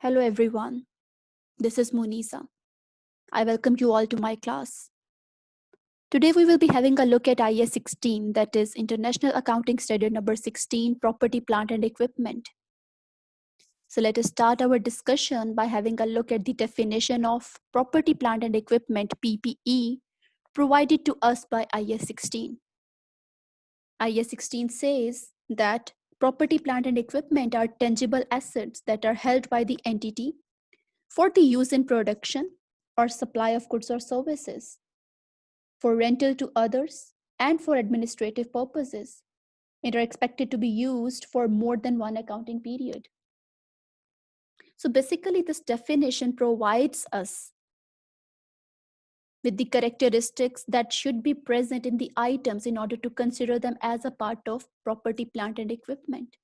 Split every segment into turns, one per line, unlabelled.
Hello everyone, this is Monisa. I welcome you all to my class. Today we will be having a look at IAS 16, that is International Accounting Standard number 16, Property, Plant and Equipment. So let us start our discussion by having a look at the definition of Property, Plant and Equipment PPE provided to us by IAS 16. IAS 16 says that property, plant and equipment are tangible assets that are held by the entity for the use in production or supply of goods or services, for rental to others, and for administrative purposes, and are expected to be used for more than one accounting period. So basically, this definition provides us with the characteristics that should be present in the items in order to consider them as a part of property, plant, and equipment.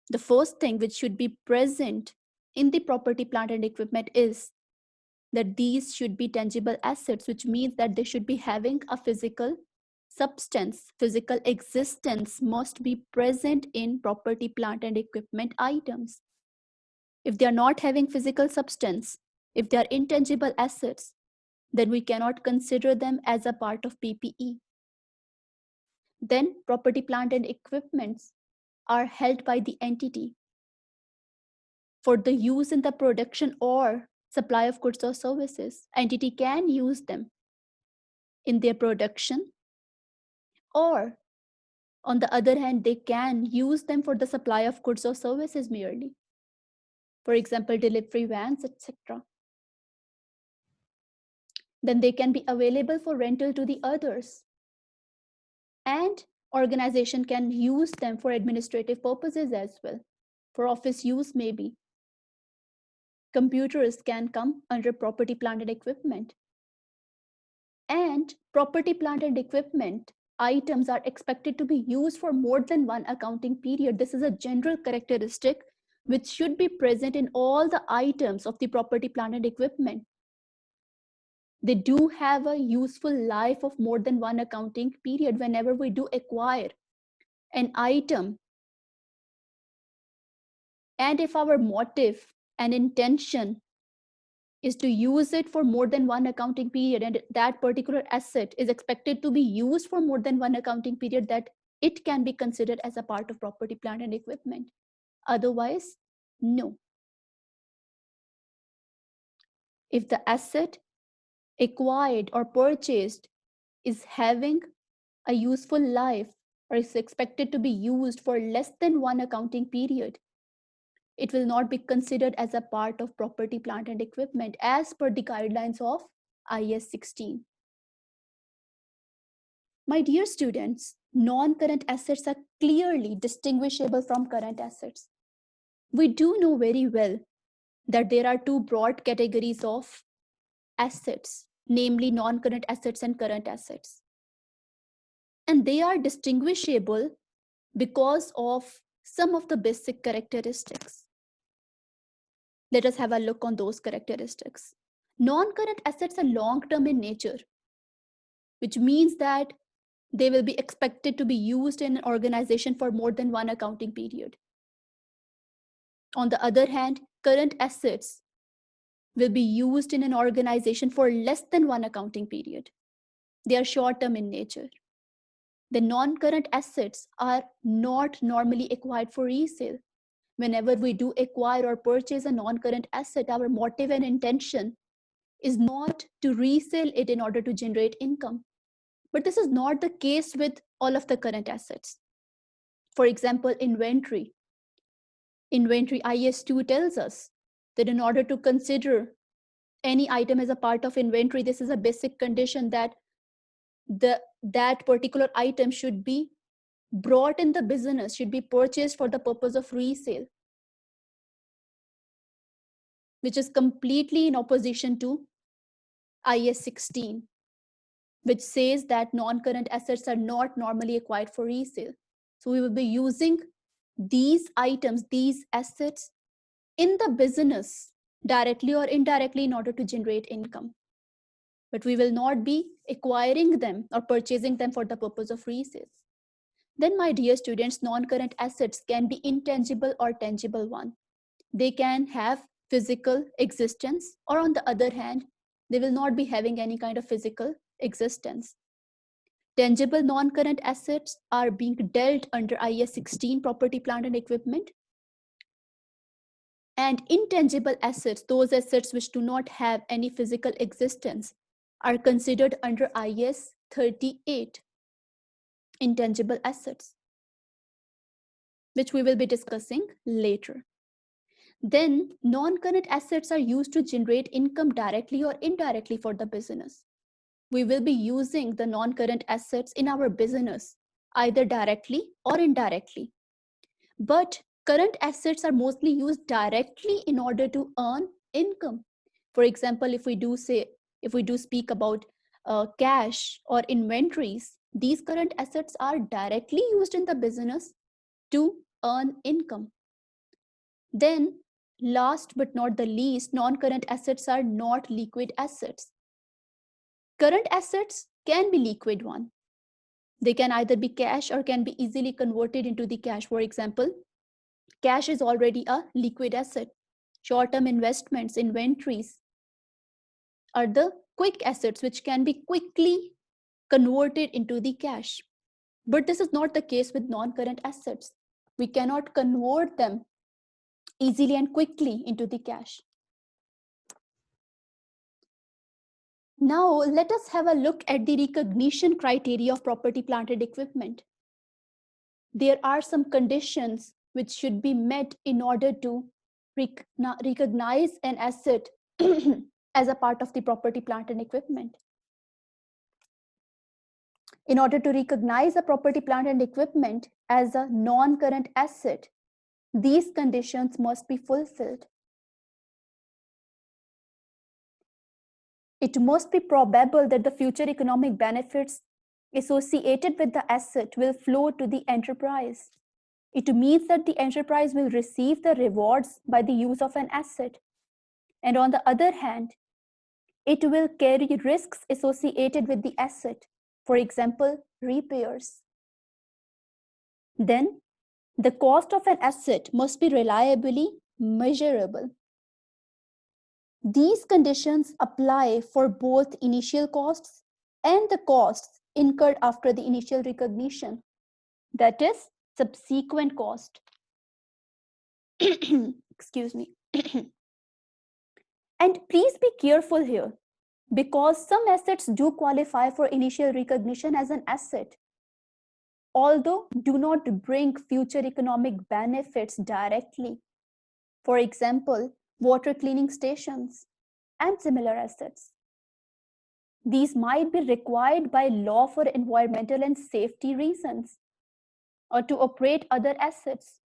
The first thing which should be present in the property, plant, and equipment is that these should be tangible assets, which means that they should be having a physical substance. Physical existence must be present in property, plant, and equipment items. If they are not having physical substance, if they are intangible assets, then we cannot consider them as a part of PPE. Then property, plant, and equipments are held by the entity for the use in the production or supply of goods or services. Entity can use them in their production, or on the other hand, they can use them for the supply of goods or services merely. For example, delivery vans, etc. Then they can be available for rental to the others. And organization can use them for administrative purposes as well, for office use maybe. Computers can come under property, plant, and equipment. And property, plant, and equipment items are expected to be used for more than one accounting period. This is a general characteristic which should be present in all the items of the property, plant, and equipment. They do have a useful life of more than one accounting period whenever we do acquire an item. And if our motive and intention is to use it for more than one accounting period, and that particular asset is expected to be used for more than one accounting period, that it can be considered as a part of property, plant, and equipment. Otherwise, no. If the asset acquired or purchased is having a useful life or is expected to be used for less than one accounting period, it will not be considered as a part of property, plant, and equipment as per the guidelines of IAS 16. My dear students, non-current assets are clearly distinguishable from current assets. We do know very well that there are two broad categories of assets, namely non-current assets and current assets. And they are distinguishable because of some of the basic characteristics. Let us have a look on those characteristics. Non-current assets are long-term in nature, which means that they will be expected to be used in an organization for more than one accounting period. On the other hand, current assets will be used in an organization for less than one accounting period. They are short-term in nature. The non-current assets are not normally acquired for resale. Whenever we do acquire or purchase a non-current asset, our motive and intention is not to resell it in order to generate income. But this is not the case with all of the current assets. For example, inventory. Inventory IAS 2 tells us that in order to consider any item as a part of inventory, this is a basic condition that that particular item should be brought in the business, should be purchased for the purpose of resale, which is completely in opposition to IAS 16, which says that non-current assets are not normally acquired for resale. So we will be using these items, these assets in the business directly or indirectly in order to generate income. But we will not be acquiring them or purchasing them for the purpose of resale. Then, my dear students, non-current assets can be intangible or tangible one. they can have physical existence, or on the other hand, they will not be having any kind of physical existence. Tangible non-current assets are being dealt under IAS 16 property, plant and equipment. And intangible assets, those assets which do not have any physical existence, are considered under IAS 38 intangible assets, which we will be discussing later. Then non-current assets are used to generate income directly or indirectly for the business. We will be using the non-current assets in our business either directly or indirectly. But current assets are mostly used directly in order to earn income. For example, if we do speak about cash or inventories, these current assets are directly used in the business to earn income. Then, last but not the least, non-current assets are not liquid assets. Current assets can be liquid one. They can either be cash or can be easily converted into the cash. For example, cash is already a liquid asset. Short-term investments, inventories are the quick assets which can be quickly converted into the cash. But this is not the case with non-current assets. We cannot convert them easily and quickly into the cash. Now, let us have a look at the recognition criteria of property, plant, and equipment. There are some conditions which should be met in order to recognize an asset as a part of the property, plant, and equipment. In order to recognize a property, plant, and equipment as a non-current asset, these conditions must be fulfilled. It must be probable that the future economic benefits associated with the asset will flow to the enterprise. It means that the enterprise will receive the rewards by the use of an asset. And on the other hand, it will carry risks associated with the asset, for example, repairs. Then, the cost of an asset must be reliably measurable. These conditions apply for both initial costs and the costs incurred after the initial recognition, that is, subsequent cost. Excuse me. And please be careful here, because some assets do qualify for initial recognition as an asset, although do not bring future economic benefits directly. For example, water cleaning stations and similar assets. These might be required by law for environmental and safety reasons or to operate other assets,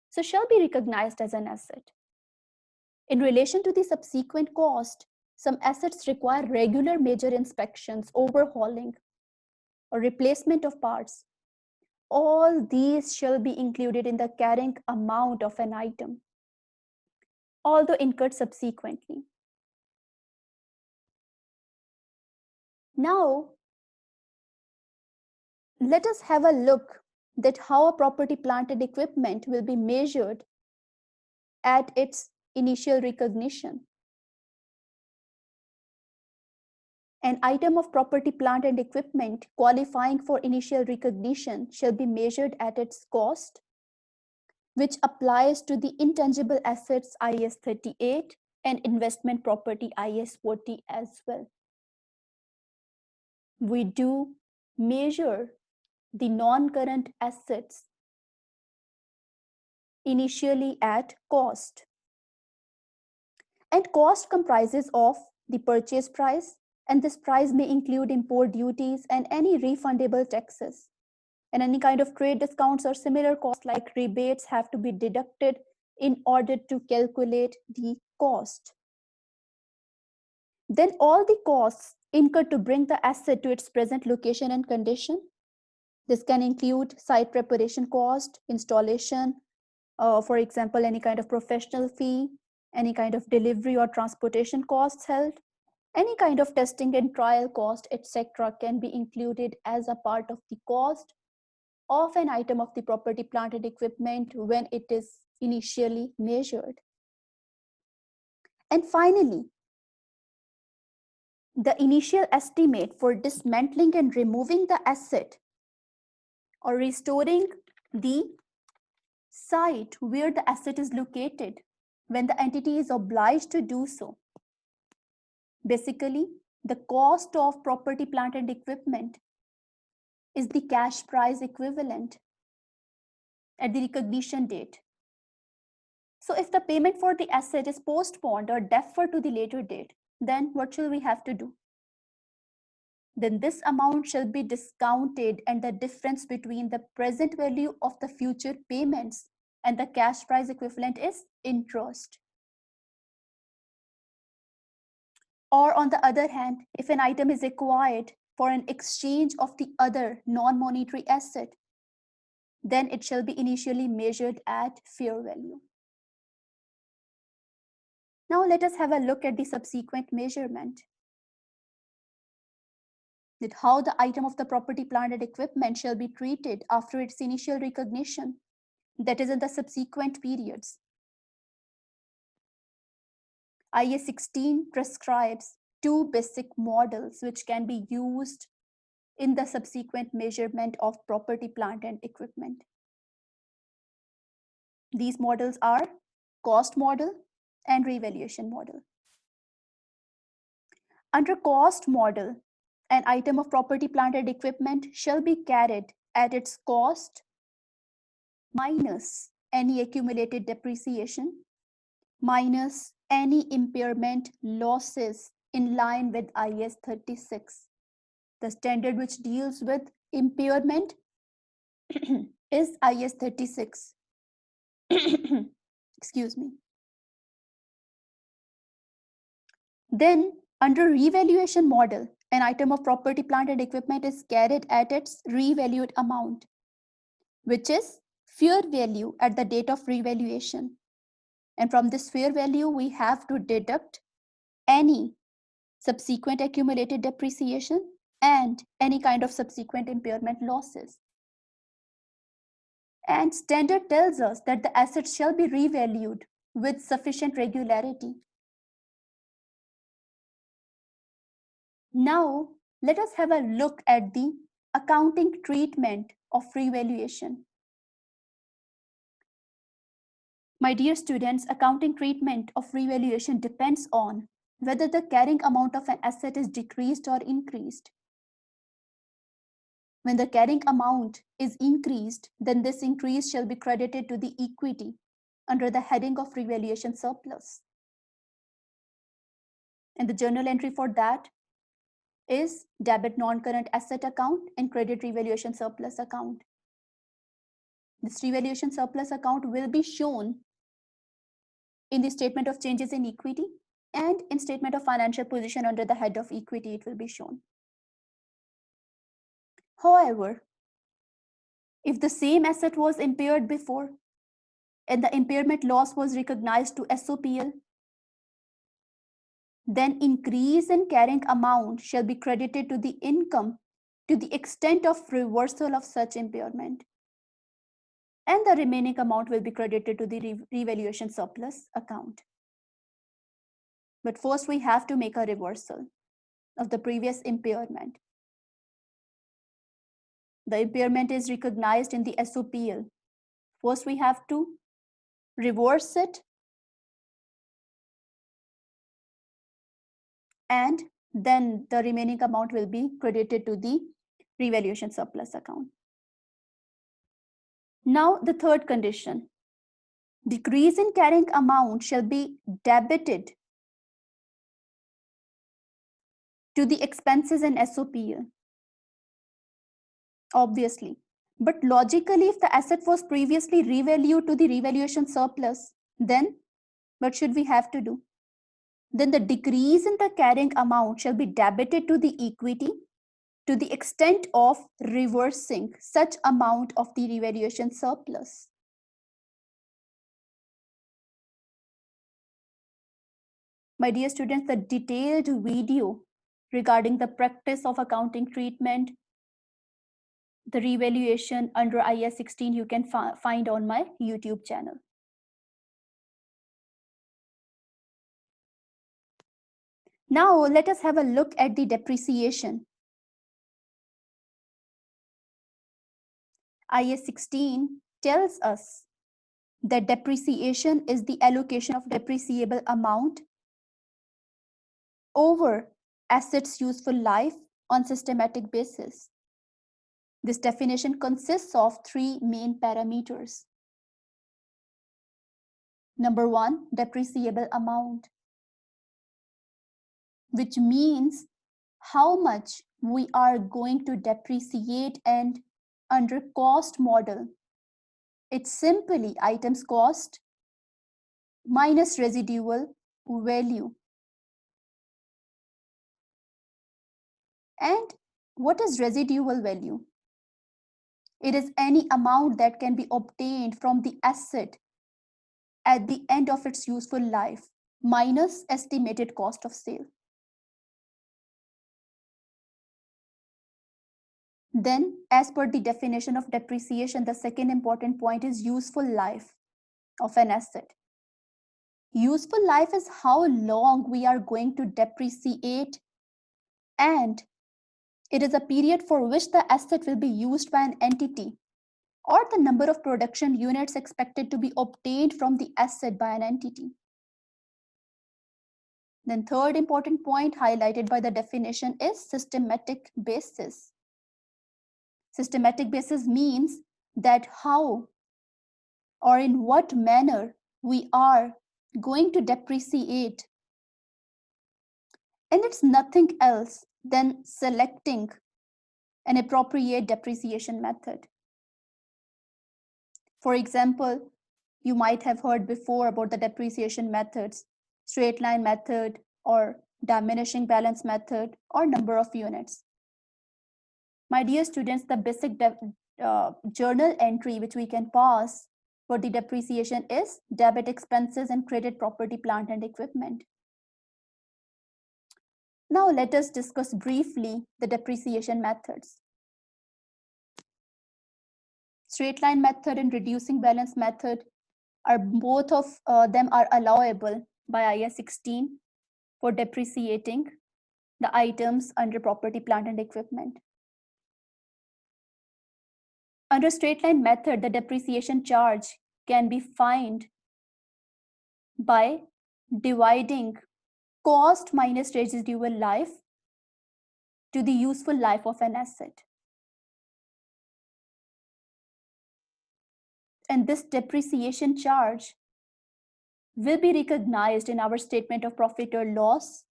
so shall be recognized as an asset. In relation to the subsequent cost, some assets require regular major inspections, overhauling, or replacement of parts. All these shall be included in the carrying amount of an item, although incurred subsequently. Now, let us have a look at how a property, plant, and equipment will be measured at its initial recognition. An item of property, plant, and equipment qualifying for initial recognition shall be measured at its cost, which applies to the intangible assets IAS 38 and investment property IAS 40 as well. We do measure the non-current assets initially at cost. And cost comprises of the purchase price, and this price may include import duties and any refundable taxes. And any kind of trade discounts or similar costs like rebates have to be deducted in order to calculate the cost. Then all the costs incurred to bring the asset to its present location and condition. This can include site preparation cost, installation, for example, any kind of professional fee, any kind of delivery or transportation costs held, any kind of testing and trial cost, etc. can be included as a part of the cost of an item of the property, plant, and equipment when it is initially measured. And finally, the initial estimate for dismantling and removing the asset or restoring the site where the asset is located when the entity is obliged to do so. Basically, the cost of property, plant, and equipment is the cash price equivalent at the recognition date. So if the payment for the asset is postponed or deferred to the later date, then what shall we have to do? Then this amount shall be discounted, and the difference between the present value of the future payments and the cash price equivalent is interest. Or on the other hand, if an item is acquired for an exchange of the other non-monetary asset, then it shall be initially measured at fair value. Now let us have a look at the subsequent measurement. That how the item of the property, plant, and equipment shall be treated after its initial recognition, that is in the subsequent periods. IAS 16 prescribes two basic models which can be used in the subsequent measurement of property, plant, and equipment. These models are cost model and revaluation model. Under cost model, an item of property, plant, and equipment shall be carried at its cost minus any accumulated depreciation, minus any impairment losses in line with IAS 36. The standard which deals with impairment is IAS 36. Excuse me. Then, under revaluation model, an item of property, plant, and equipment is carried at its revalued amount, which is fair value at the date of revaluation. And from this fair value, we have to deduct any subsequent accumulated depreciation and any kind of subsequent impairment losses. And standard tells us that the assets shall be revalued with sufficient regularity. Now, let us have a look at the accounting treatment of revaluation. My dear students, accounting treatment of revaluation depends on whether the carrying amount of an asset is decreased or increased. When the carrying amount is increased, then this increase shall be credited to the equity under the heading of revaluation surplus. And the journal entry for that is debit non-current asset account and credit revaluation surplus account. This revaluation surplus account will be shown in the statement of changes in equity and in statement of financial position under the head of equity, it will be shown. However, if the same asset was impaired before and the impairment loss was recognized to SOPL, then increase in carrying amount shall be credited to the income to the extent of reversal of such impairment. And the remaining amount will be credited to the revaluation surplus account. But first we have to make a reversal of the previous impairment. The impairment is recognized in the SOPL. First we have to reverse it, and then the remaining amount will be credited to the revaluation surplus account. Now the third condition, decrease in carrying amount shall be debited to the expenses in SOPL. Obviously, but logically, if the asset was previously revalued to the revaluation surplus, then what should we have to do? Then the decrease in the carrying amount shall be debited to the equity to the extent of reversing such amount of the revaluation surplus. My dear students, the detailed video regarding the practice of accounting treatment, the revaluation under IAS 16, you can find on my YouTube channel. Now let us have a look at the depreciation. IAS 16 tells us that depreciation is the allocation of depreciable amount over assets' useful life on systematic basis. This definition consists of three main parameters. Number one, depreciable amount, which means how much we are going to depreciate, and under cost model, it's simply items cost minus residual value. And what is residual value? It is any amount that can be obtained from the asset at the end of its useful life minus estimated cost of sale. Then, as per the definition of depreciation, the second important point is useful life of an asset. Useful life is how long we are going to depreciate, and it is a period for which the asset will be used by an entity, or the number of production units expected to be obtained from the asset by an entity. Then third important point highlighted by the definition is systematic basis. Systematic basis means that how or in what manner we are going to depreciate. And it's nothing else than selecting an appropriate depreciation method. For example, you might have heard before about the depreciation methods, straight line method or diminishing balance method or number of units. My dear students, the basic journal entry which we can pass for the depreciation is debit expenses and credit property, plant and equipment. Now let us discuss briefly the depreciation methods. Straight line method and reducing balance method are both of them are allowable by IAS 16 for depreciating the items under property, plant and equipment. Under straight line method, the depreciation charge can be found by dividing cost minus residual life to the useful life of an asset. And this depreciation charge will be recognized in our statement of profit or loss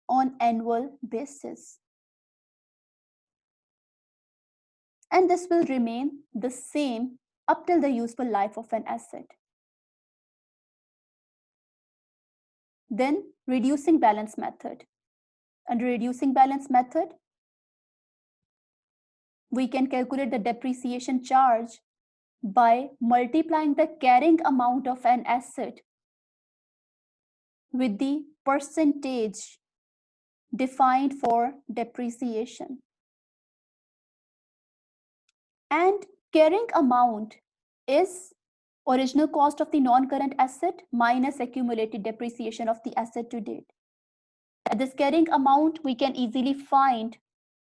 on annual basis. And this will remain the same up till the useful life of an asset. Then reducing balance method. Under reducing balance method, we can calculate the depreciation charge by multiplying the carrying amount of an asset with the percentage defined for depreciation. And carrying amount is original cost of the non-current asset minus accumulated depreciation of the asset to date. This carrying amount we can easily find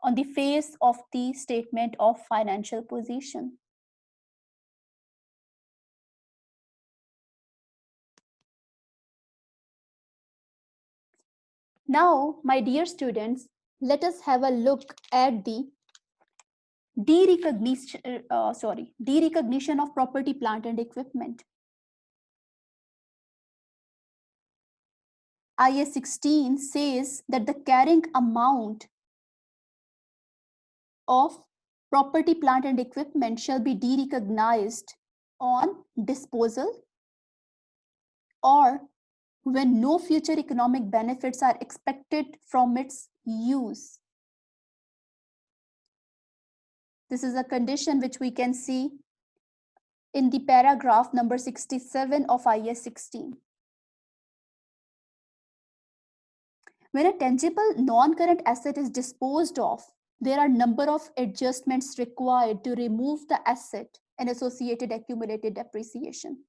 on the face of the statement of financial position. Now, my dear students, let us have a look at the derecognition of property, plant and equipment. IAS 16 says that the carrying amount of property, plant and equipment shall be derecognized on disposal or when no future economic benefits are expected from its use. This is a condition which we can see in the paragraph number 67 of IAS 16. When a tangible non-current asset is disposed of, there are a number of adjustments required to remove the asset and associated accumulated depreciation.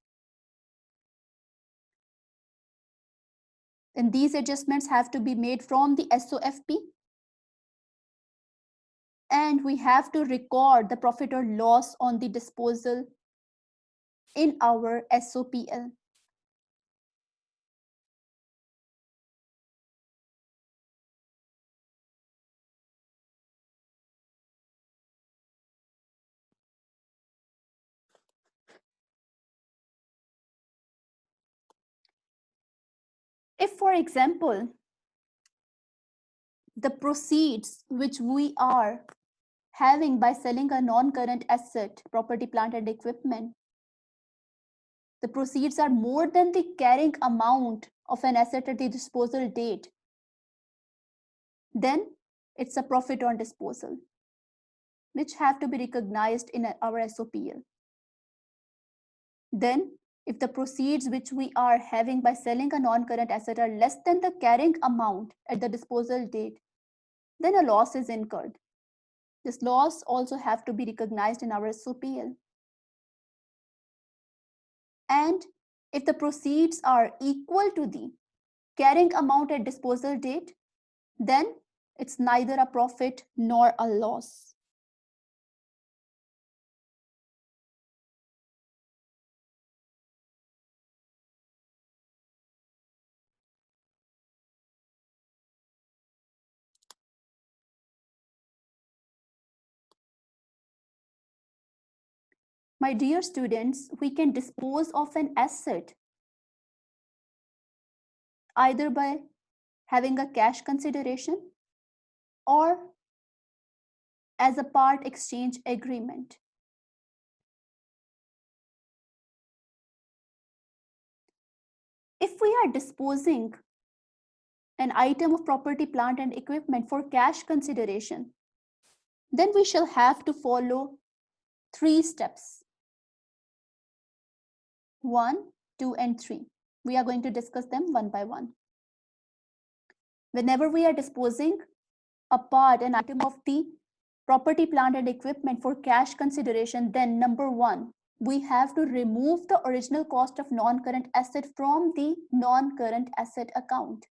And these adjustments have to be made from the SOFP. And we have to record the profit or loss on the disposal in our SOPL. If, for example, the proceeds which we are having by selling a non-current asset, property, plant, and equipment, the proceeds are more than the carrying amount of an asset at the disposal date, then it's a profit on disposal, which have to be recognized in our SOPL. Then, if the proceeds which we are having by selling a non-current asset are less than the carrying amount at the disposal date, then a loss is incurred. This loss also have to be recognized in our SOPL. And if the proceeds are equal to the carrying amount at disposal date, then it's neither a profit nor a loss. My dear students, we can dispose of an asset either by having a cash consideration or as a part exchange agreement. If we are disposing an item of property, plant, and equipment for cash consideration, then we shall have to follow 3 steps. 1, 2, and 3. We are going to discuss them one by one. Whenever we are disposing a part, an item of the property, plant, and equipment for cash consideration, then number 1, we have to remove the original cost of non-current asset from the non-current asset account.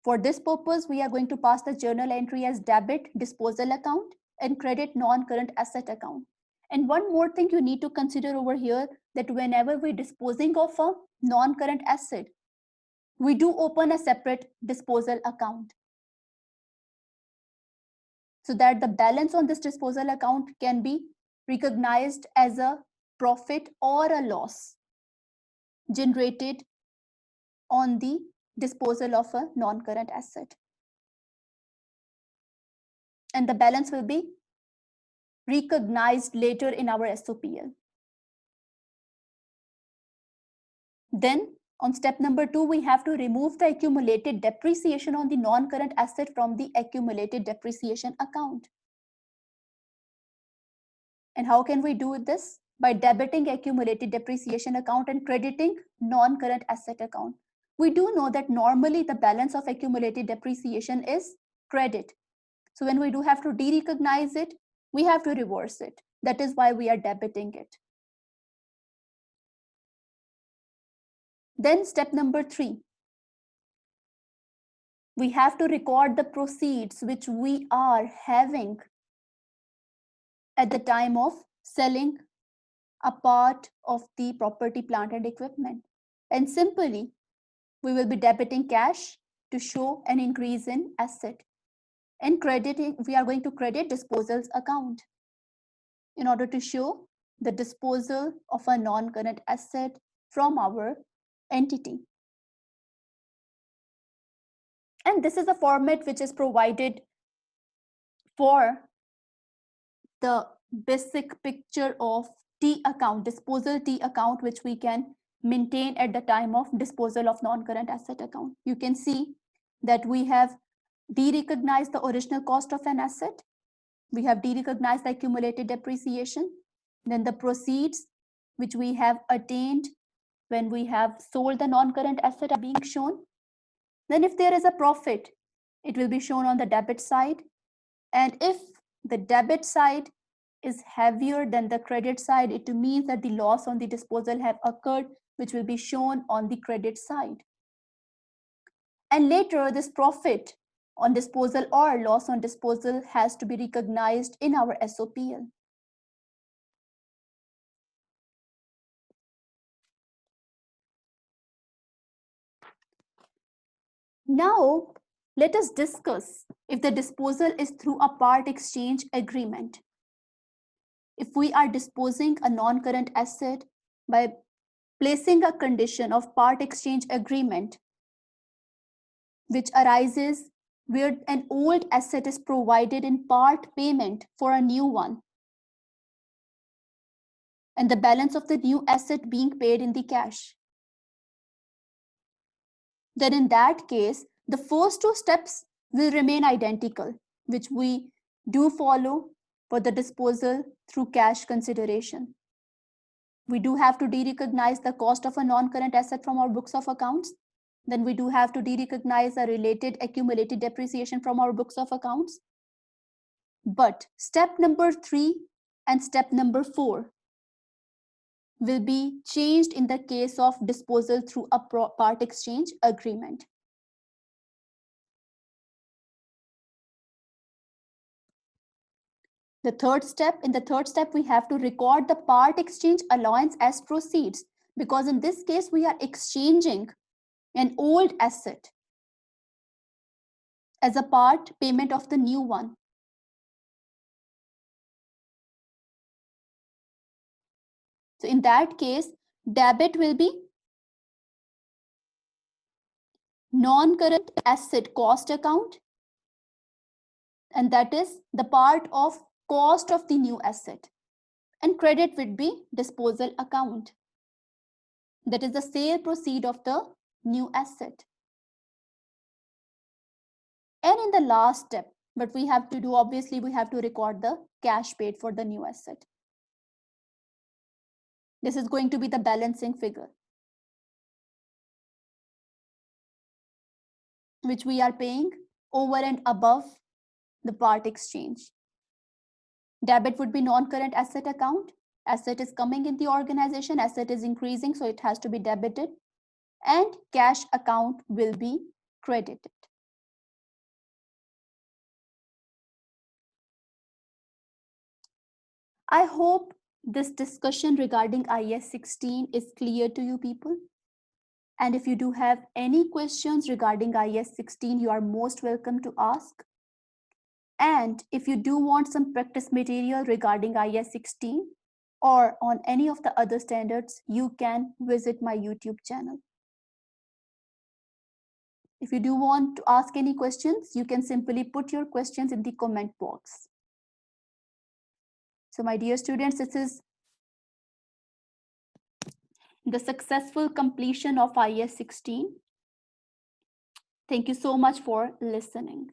For this purpose, we are going to pass the journal entry as debit disposal account and credit non-current asset account. And one more thing you need to consider over here, that whenever we're disposing of a non-current asset, we do open a separate disposal account, so that the balance on this disposal account can be recognized as a profit or a loss generated on the disposal of a non-current asset. And the balance will be recognized later in our SOPL. Then on step number 2, we have to remove the accumulated depreciation on the non-current asset from the accumulated depreciation account. And how can we do this? By debiting accumulated depreciation account and crediting non-current asset account. We do know that normally the balance of accumulated depreciation is credit. So when we do have to de-recognize it, we have to reverse it. That is why we are debiting it. Then step number 3. We have to record the proceeds which we are having at the time of selling a part of the property, plant, and equipment. And simply, we will be debiting cash to show an increase in asset. And crediting, we are going to credit disposals account in order to show the disposal of a non-current asset from our entity. And this is a format which is provided for the basic picture of T account, disposal T account, which we can maintain at the time of disposal of non-current asset account. You can see that we have de-recognized the original cost of an asset. We have de-recognized the accumulated depreciation. Then the proceeds which we have attained when we have sold the non-current asset are being shown. Then if there is a profit, it will be shown on the debit side. And if the debit side is heavier than the credit side, it means that the loss on the disposal have occurred, which will be shown on the credit side. And later, this profit on disposal or loss on disposal has to be recognized in our SOPL. Now, let us discuss if the disposal is through a part exchange agreement. If we are disposing a non-current asset by placing a condition of part exchange agreement, which arises where an old asset is provided in part payment for a new one, and the balance of the new asset being paid in the cash, then in that case, the first two steps will remain identical, which we do follow for the disposal through cash consideration. We do have to de-recognize the cost of a non-current asset from our books of accounts. Then we do have to de-recognize the related accumulated depreciation from our books of accounts. But step number 3 and step number 4 will be changed in the case of disposal through a part exchange agreement. In the third step, we have to record the part exchange allowance as proceeds, because in this case, we are exchanging an old asset as a part payment of the new one. So in that case, debit will be non-current asset cost account, and that is the part of cost of the new asset. And credit would be disposal account. That is the sale proceed of the new asset. And in the last step, but we have to do, obviously, we have to record the cash paid for the new asset. This is going to be the balancing figure, which we are paying over and above the part exchange. Debit would be non-current asset account. Asset is coming in the organization, asset is increasing, so it has to be debited. And cash account will be credited. I hope this discussion regarding IAS 16 is clear to you people. And if you do have any questions regarding IAS 16, you are most welcome to ask. And if you do want some practice material regarding IAS 16 or on any of the other standards, you can visit my YouTube channel. If you do want to ask any questions, you can simply put your questions in the comment box. So my dear students, this is the successful completion of IAS 16. Thank you so much for listening.